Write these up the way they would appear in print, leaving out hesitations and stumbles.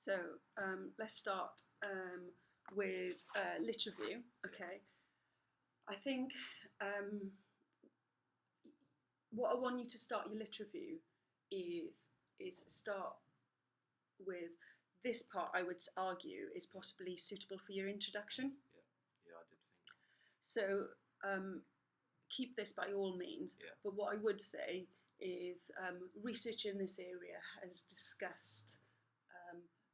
So let's start with lit review. Okay, I think what I want you to start your lit review is start with this part. I would argue is possibly suitable for your introduction. Yeah, I did think. So keep this by all means. Yeah. But what I would say is research in this area has discussed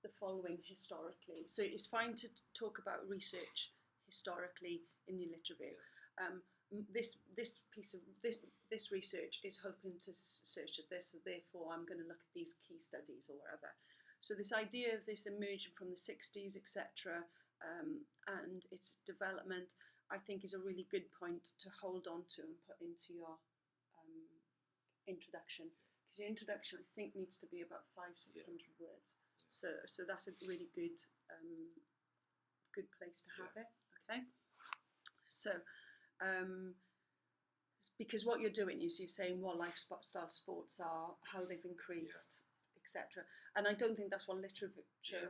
the following historically. So it's fine to talk about research historically in your lit review. Yeah. This piece of this research is hoping to search at this, so therefore I'm going to look at these key studies or whatever. So this idea of this emerging from the 60s, etc., and its development, I think is a really good point to hold on to and put into your introduction. Because your introduction, I think, needs to be about 500-600 words. So that's a really good good place to have it. Okay. So because what you're doing is you're saying what lifestyle sports are, how they've increased, etc. And I don't think that's what literature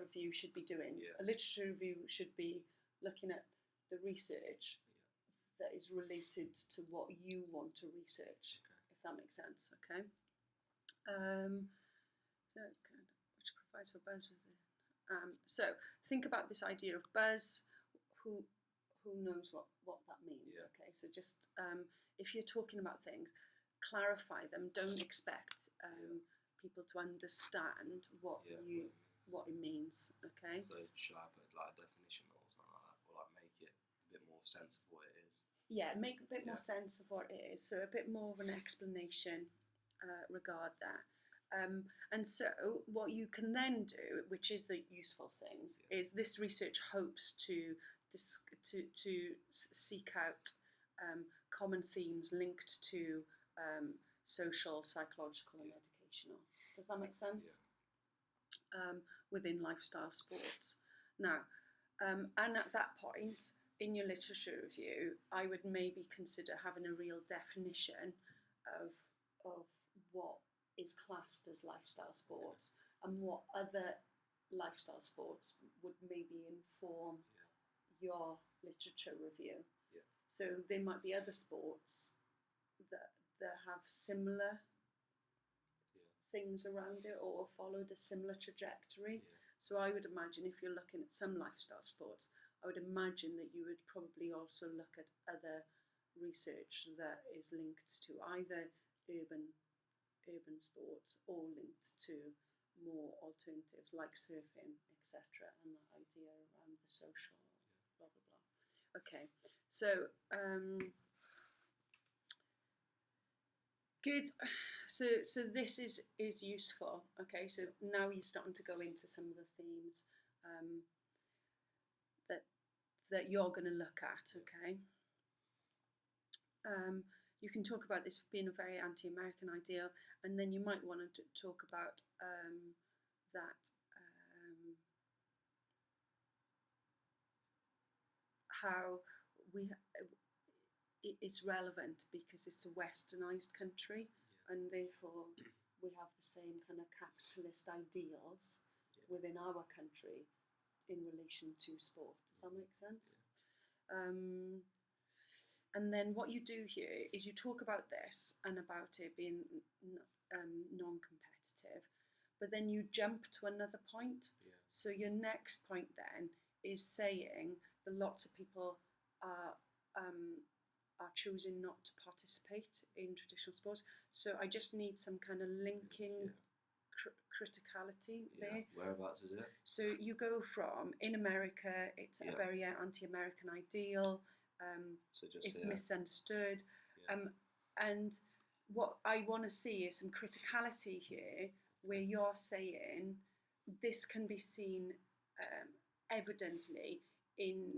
review should be doing. A literature review should be looking at the research that is related to what you want to research, if that makes sense. Okay. Which provides for buzz with it. So think about this idea of buzz. Who knows what that means? Okay. So just if you're talking about things, clarify them. Don't expect people to understand what it means. Okay. So should I put like a definition or something like that, or like make it a bit more sense of what it is? Yeah, make a bit more sense of what it is. So a bit more of an explanation regard that. And so what you can then do, which is the useful things, is this research hopes to seek out common themes linked to social, psychological, and educational. Does that make sense? Within lifestyle sports. Now, and at that point, in your literature review, I would maybe consider having a real definition of what is classed as lifestyle sports and what other lifestyle sports would maybe inform your literature review. So there might be other sports that have similar things around it or followed a similar trajectory. So I would imagine if you're looking at some lifestyle sports, I would imagine that you would probably also look at other research that is linked to either urban sports or linked to more alternatives like surfing, etc., and that idea around the social, blah blah blah. Okay, so good. So this is useful. Okay, so now you're starting to go into some of the themes that you're going to look at. Okay. You can talk about this being a very anti-American ideal, and then you might want to talk about that how it's relevant because it's a westernized country, and therefore we have the same kind of capitalist ideals within our country in relation to sport. Does that make sense? And then what you do here is you talk about this and about it being non-competitive, but then you jump to another point. So your next point then is saying that lots of people are choosing not to participate in traditional sports. So I just need some kind of linking criticality there. Whereabouts is it? So you go from, in America, it's a very anti-American ideal. It's misunderstood. And what I want to see is some criticality here, where you're saying this can be seen evidently in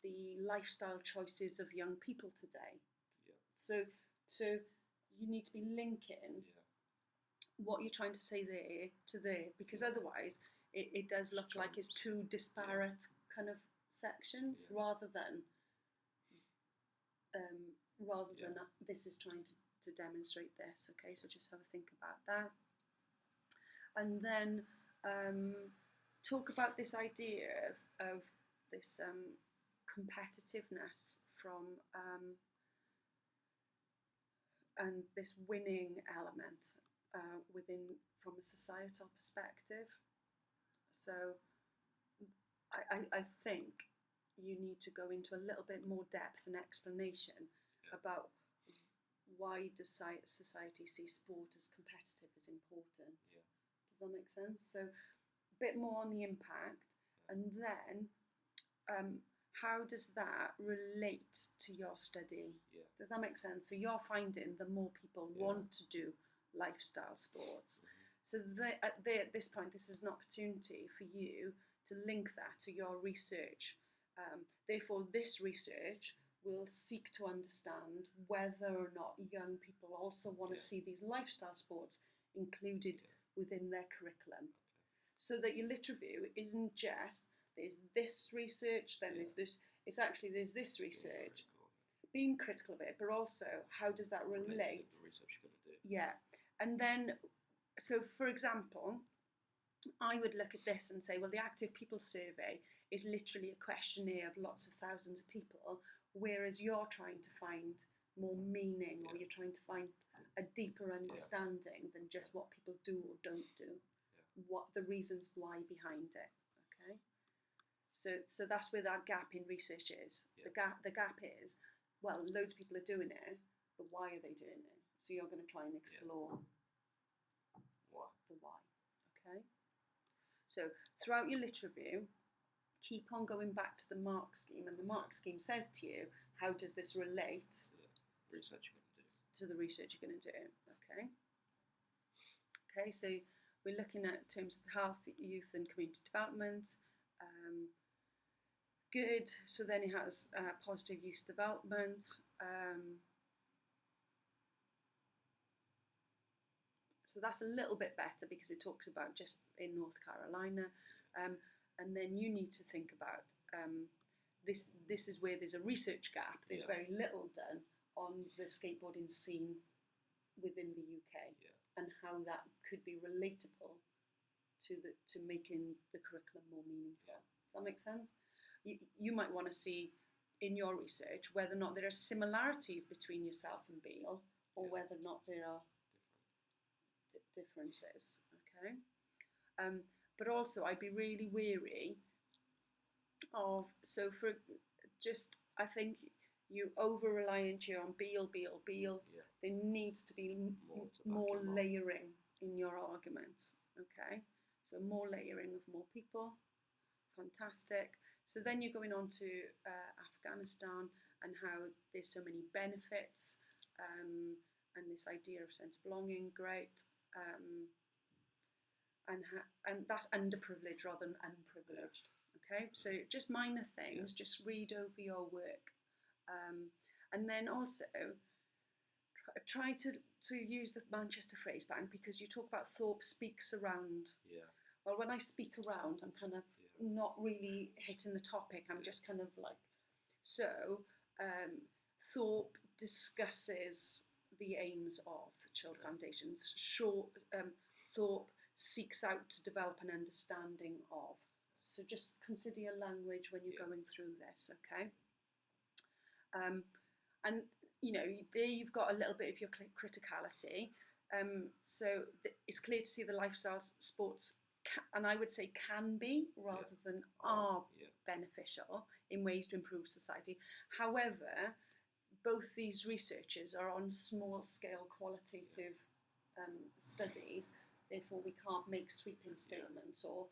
the lifestyle choices of young people today. So you need to be linking what you're trying to say there to there, because otherwise it does look like it's two disparate kind of sections rather than this is trying to demonstrate this. Okay, so just have a think about that. And then talk about this idea of this competitiveness from and this winning element within from a societal perspective. So I think you need to go into a little bit more depth and explanation about why does society see sport as competitive as important. Does that make sense? So a bit more on the impact, and then how does that relate to your study? Does that make sense? So you're finding the more people want to do lifestyle sports. So at this point, this is an opportunity for you to link that to your research. Therefore, this research will seek to understand whether or not young people also want to see these lifestyle sports included within their curriculum. So that your lit review isn't just there's this research, then there's this. It's actually there's this research, being critical of it, but also how does that relate? The research you're going to do. Yeah, and then so for example, I would look at this and say, well, the Active People Survey is literally a questionnaire of lots of thousands of people, whereas you're trying to find more meaning, or you're trying to find a deeper understanding than just what people do or don't do, what the reasons why behind it. Okay, so that's where that gap in research is. The gap is, well, loads of people are doing it, but why are they doing it? So you're going to try and explore the why. Okay. So throughout your lit review, keep on going back to the mark scheme, and the mark scheme says to you, how does this relate to the research you're going to do? Okay. Okay, so we're looking at terms of health, youth and community development. Good, so then it has positive youth development. So that's a little bit better because it talks about just in North Carolina. And then you need to think about this is where there's a research gap. There's very little done on the skateboarding scene within the UK and how that could be relatable to making the curriculum more meaningful. Does that make sense? You might want to see in your research whether or not there are similarities between yourself and Beal, or whether or not there are differences. Okay. But also I'd be really wary of, so for just, I think you over-reliant here on Beal. There needs to be more layering in your argument. Okay, so more layering of more people. Fantastic. So then you're going on to Afghanistan and how there's so many benefits and this idea of sense of belonging. Great. And that's underprivileged rather than unprivileged. Okay, so just minor things, just read over your work. And then also try to use the Manchester phrase bank, because you talk about Thorpe speaks around. Well, when I speak around, I'm kind of not really hitting the topic. I'm just kind of like, so Thorpe discusses the aims of the Childe Foundations. Thorpe seeks out to develop an understanding of. So just consider your language when you're going through this, okay? And, you know, there you've got a little bit of your criticality. So it's clear to see the lifestyle sports, and I would say can be, rather than are beneficial in ways to improve society. However, both these researchers are on small scale qualitative studies, therefore we can't make sweeping statements or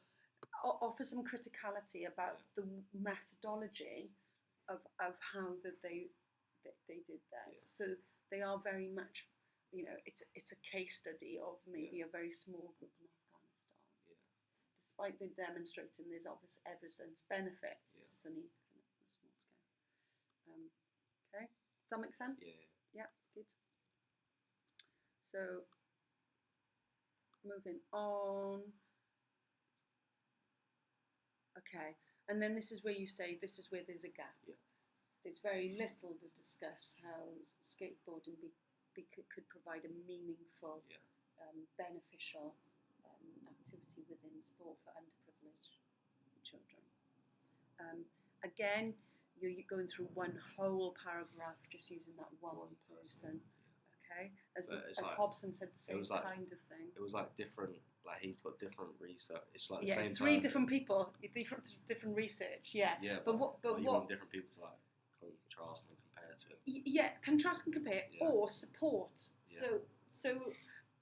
offer some criticality about the methodology of how that they did theirs. So they are very much, you know, it's a case study of maybe a very small group in Afghanistan. Despite them demonstrating there's obvious evidence benefits, this is only kind of a small scale. Okay, does that make sense? Yeah, good. So moving on. Okay, and then this is where you say this is where there's a gap. There's very little to discuss how skateboarding could provide a meaningful, beneficial activity within sport for underprivileged children. Again, you're going through one whole paragraph just using that one person. Okay, as like, Hobson said, the same like, kind of thing. It was like different. Like he's got different research. It's like the yeah, same it's three person. different people. It's different research. Yeah. Yeah, but what? But you what? want different people to like contrast and compare to it. Yeah, contrast and compare or support. Yeah. So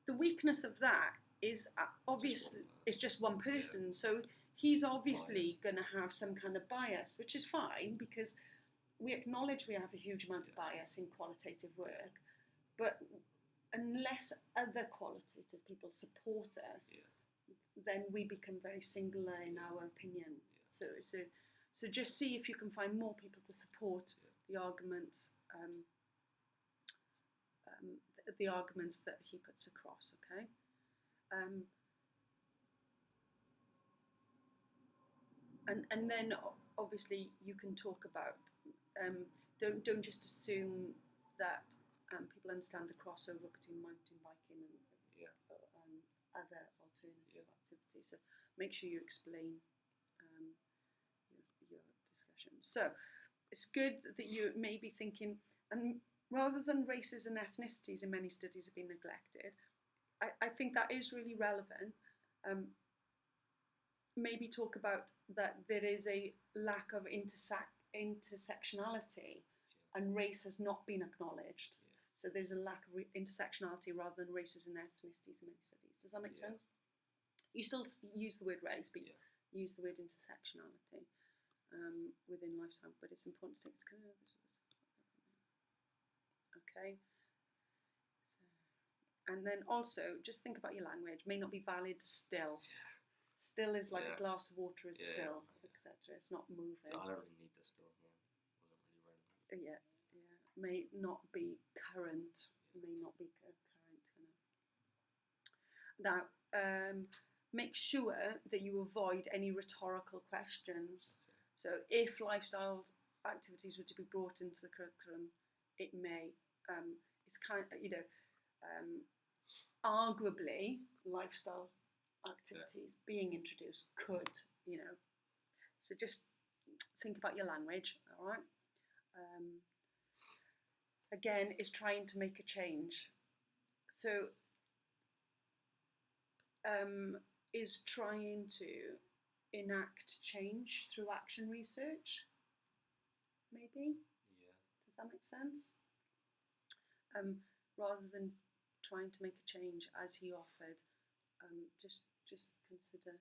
the weakness of that is obviously it's just one person. Yeah. So he's obviously going to have some kind of bias, which is fine because we acknowledge we have a huge amount of bias in qualitative work, but unless other qualitative people support us, then we become very singular in our opinion. So just see if you can find more people to support the arguments, the arguments that he puts across. Okay. And then obviously you can talk about don't just assume that people understand the crossover between mountain biking and other alternative activities. So make sure you explain your discussion. So it's good that you may be thinking, and rather than races and ethnicities in many studies have been neglected, I think that is really relevant. Maybe talk about that there is a lack of intersectionality and race has not been acknowledged. So there's a lack of intersectionality rather than races and ethnicities in many studies. Does that make sense? You still use the word race, but use the word intersectionality within lifestyle, but it's important to take this. Okay. And then also, just think about your language. May not be valid still. Still is like a glass of water is still, etc. It's not moving. I don't really need this still. No. Wasn't really relevant. May not be current. May not be current. Now, make sure that you avoid any rhetorical questions. So, if lifestyle activities were to be brought into the curriculum, it may. It's kind of, arguably lifestyle activities being introduced could, so just think about your language. All right. Again, is trying to make a change. So is trying to enact change through action research, maybe. Does that make sense? Rather than trying to make a change as he offered, just consider.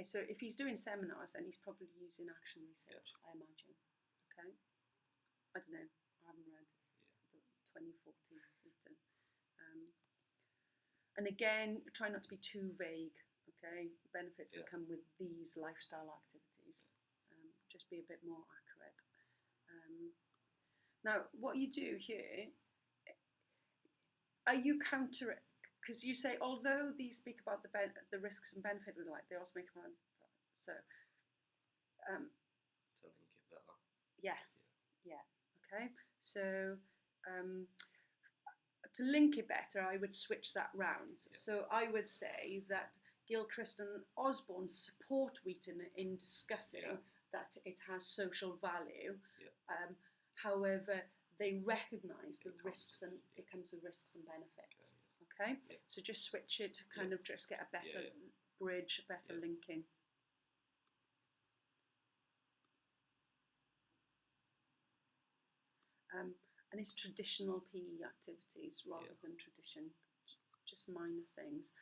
So if he's doing seminars, then he's probably using action research, I imagine. Okay. I don't know. I haven't read the 2014 written. And again, try not to be too vague. Okay, benefits that come with these lifestyle activities. Just be a bit more accurate. Now, what you do here, are you counter? Because you say, although these speak about the risks and benefit of the light, they also make them. So. To link it better. Yeah. Okay. So, to link it better, I would switch that round. So I would say that Gilchrist and Osborne support Wheaton in discussing that it has social value. However, they recognise the risks and it comes with risks and benefits. Okay? So just switch it to kind of just get a better bridge, better linking. And it's traditional PE activities rather than tradition, just minor things.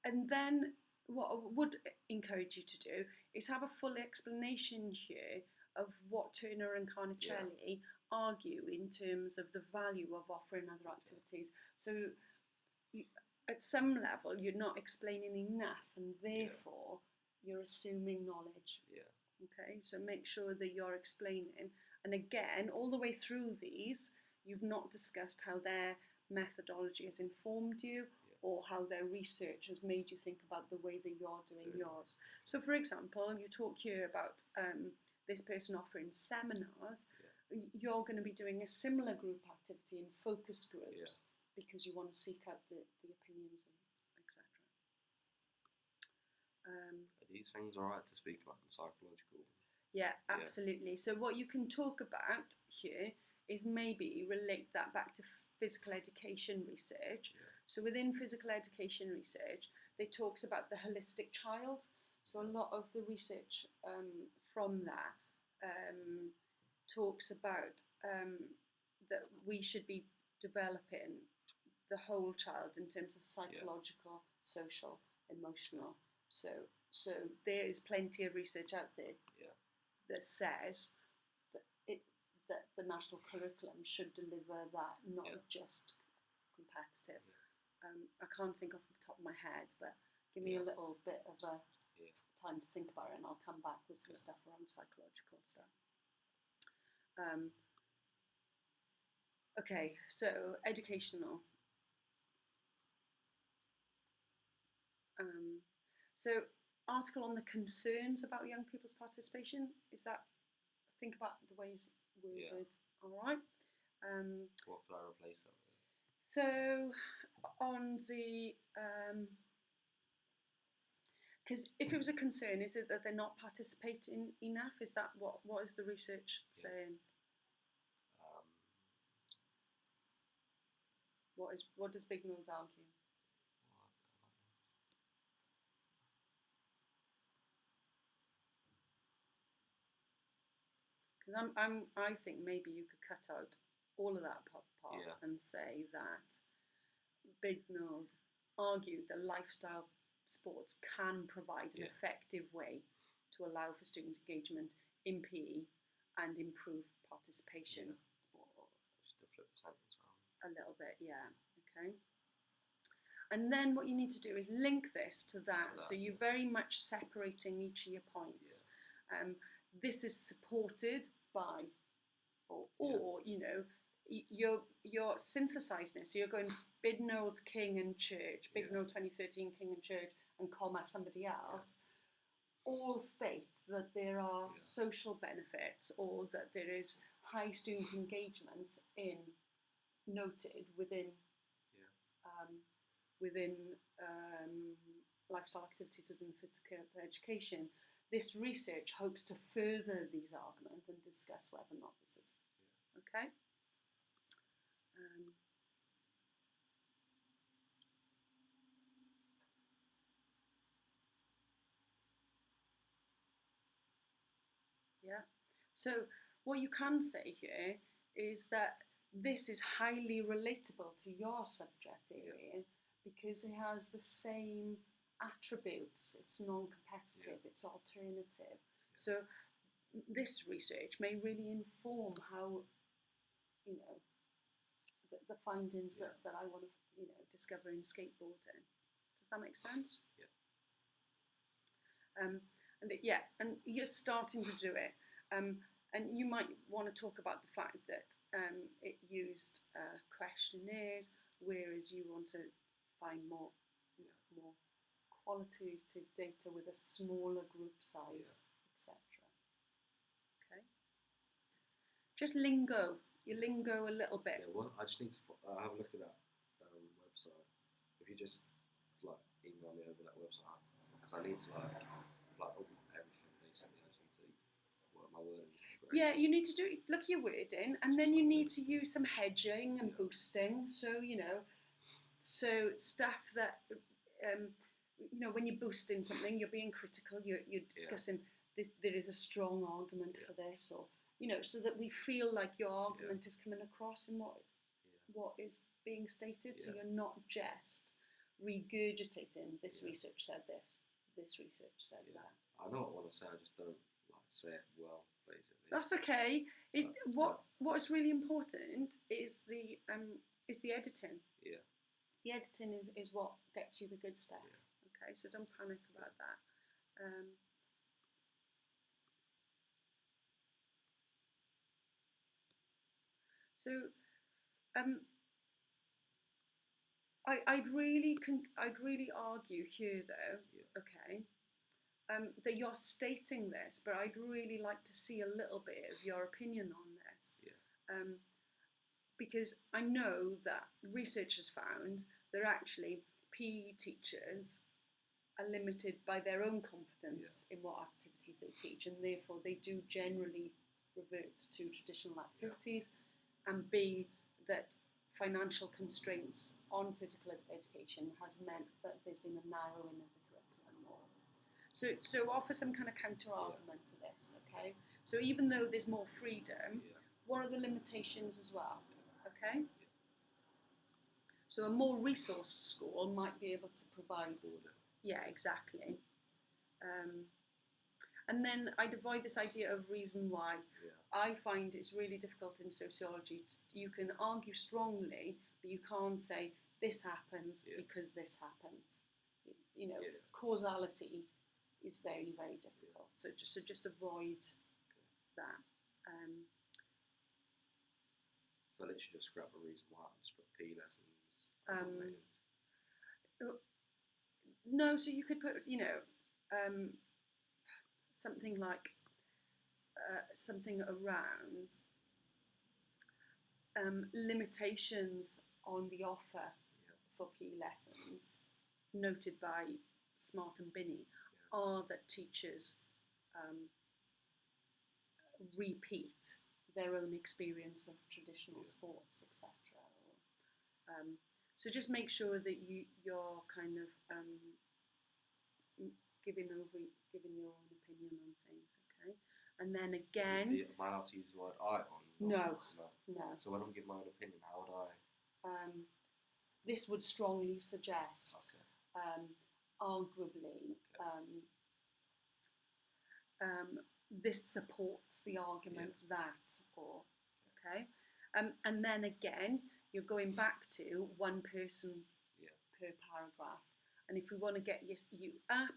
And then what I would encourage you to do is have a full explanation here of what Turner and Carnicelli argue in terms of the value of offering other activities. So at some level, you're not explaining enough, and therefore you're assuming knowledge. Okay, so make sure that you're explaining. And again, all the way through these, you've not discussed how their methodology has informed you or how their research has made you think about the way that you're doing yours. So, for example, you talk here about this person offering seminars. You're going to be doing a similar group activity in focus groups because you want to seek out the opinions etc. Are these things alright to speak about in psychological? Yeah, absolutely. So what you can talk about here is maybe relate that back to physical education research. Yeah. So within physical education research, they talks about the holistic child. So a lot of the research from that talks about that we should be developing the whole child in terms of psychological, social, emotional. So there is plenty of research out there that says that the national curriculum should deliver that, not just competitive. I can't think off the top of my head, but give me a little bit of a time to think about it, and I'll come back with some stuff around psychological stuff. Okay, so educational. So article on the concerns about young people's participation. Is that, think about the way it's worded. All right. What could I replace that with? So on the because if it was a concern, is it that they're not participating enough? Is that what is the research saying? What does Bignell argue? Because I think maybe you could cut out all of that part and say that Bignell argued that lifestyle sports can provide an effective way to allow for student engagement in PE and improve participation. Just to flip the sentence around. A little bit, okay. And then what you need to do is link this to that. So you're very much separating each of your points. This is supported by, or you know, you're synthesising it. So you're going Bignell, King and Church, Bignell 2013, King and Church, and comma somebody else, all state that there are social benefits or that there is high student engagement in noted within lifestyle activities within physical education. This research hopes to further these arguments and discuss whether or not this is okay. So what you can say here is that this is highly relatable to your subject area because it has the same attributes. It's non-competitive, it's alternative. So this research may really inform how, you know, the findings that I want to, you know, discover in skateboarding. Does that make sense? And you're starting to do it. And you might want to talk about the fact that it used questionnaires, whereas you want to find more qualitative data with a smaller group size, etc. Okay. Just lingo. You lingo a little bit. Yeah, well, I just need to have a look at that website. If you just like email me over that website, because I need to like everything they sent me. I just need to work my wording. Yeah, you need to look at your wording, and then you need to use some hedging and boosting. So you know, so stuff that you know, when you're boosting something, you're being critical. You're discussing this, there is a strong argument for this, or you know, so that we feel like your argument is coming across in what is being stated. So you're not just regurgitating. This research said this. This research said that. I know what I want to say. I just don't like say it well. Basically. That's okay. What is really important is the editing. Yeah. The editing is what gets you the good stuff. Okay, so don't panic about that. So, I'd really argue here though. Okay. That you're stating this, but I'd really like to see a little bit of your opinion on this. Because I know that research has found that actually PE teachers are limited by their own confidence in what activities they teach, and therefore they do generally revert to traditional activities, and B, that financial constraints on physical education has meant that there's been a narrowing of the curriculum more. So offer some kind of counter argument to this, okay? So even though there's more freedom, what are the limitations as well, okay? So a more resourced school might be able to provide, yeah, exactly. And then I'd avoid this idea of reason why. I find it's really difficult in sociology. You can argue strongly, but you can't say this happens because this happened. You know, causality is very, very difficult. So just avoid that. So literally just scrap the reason why and just put PE lessons. No, so you could put, you know, something like something around limitations on the offer for PE lessons, noted by Smart and Binney, are that teachers repeat their own experience of traditional sports, etc. So just make sure that you're kind of giving your own opinion on things, okay? And then again, am I allowed to use the word I on? No. So when I'm giving my own opinion, how would I? This would strongly suggest, arguably, this supports the argument that, or okay, and then again, you're going back to one person per paragraph, and if we want to get you up,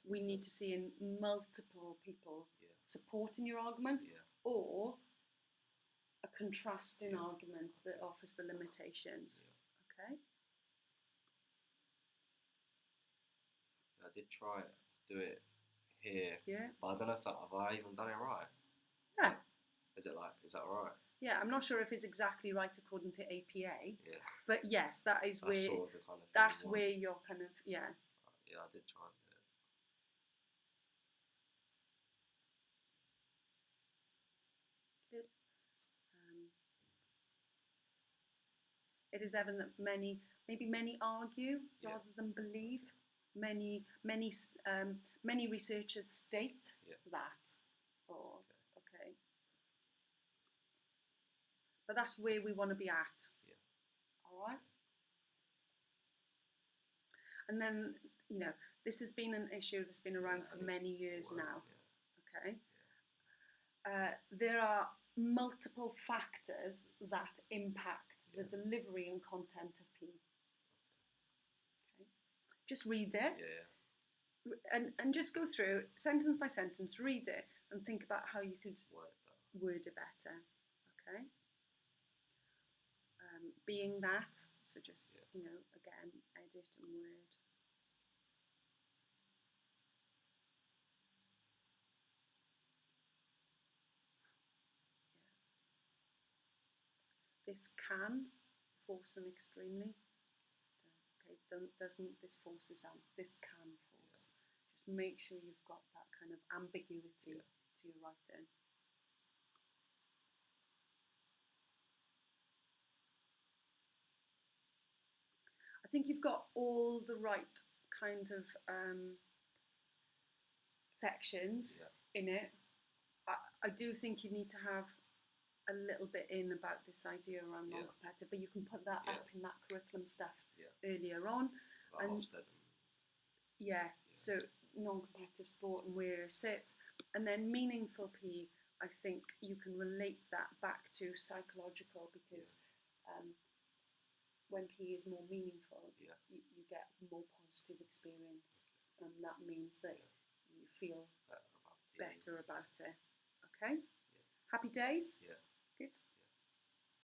we need to see in multiple people supporting your argument, or a contrasting argument that offers the limitations. Okay. I did try it, do it here. Yeah. But I don't know if have I even done it right. Yeah. Is that alright? Yeah, I'm not sure if it's exactly right according to APA. Yeah. But yes, that is where sort of the kind of that's where you're kind of Yeah, I did try and do it. Good. It is evident that many argue rather than believe. Many researchers state that. Or okay. But that's where we want to be at. Yeah. All right. And then, you know, this has been an issue that's been around for many years now. Okay. There are multiple factors that impact the delivery and content of PE. Okay. Just read it. And just go through sentence by sentence, read it, and think about how you could word it better. Okay. Being that, so just you know, again, edit and word. This can force an extremely. Okay, doesn't this forces on? This can force. Just make sure you've got that kind of ambiguity to your writing. I think you've got all the right kind of sections in it. I do think you need to have a little bit in about this idea around non-competitive, but you can put that up in that curriculum stuff earlier on. And so non-competitive sport and where it sits, and then meaningful PE. I think you can relate that back to psychological, because when PE is more meaningful, you get more positive experience, and that means that you feel better about it. Okay? Happy days? Yeah. Good.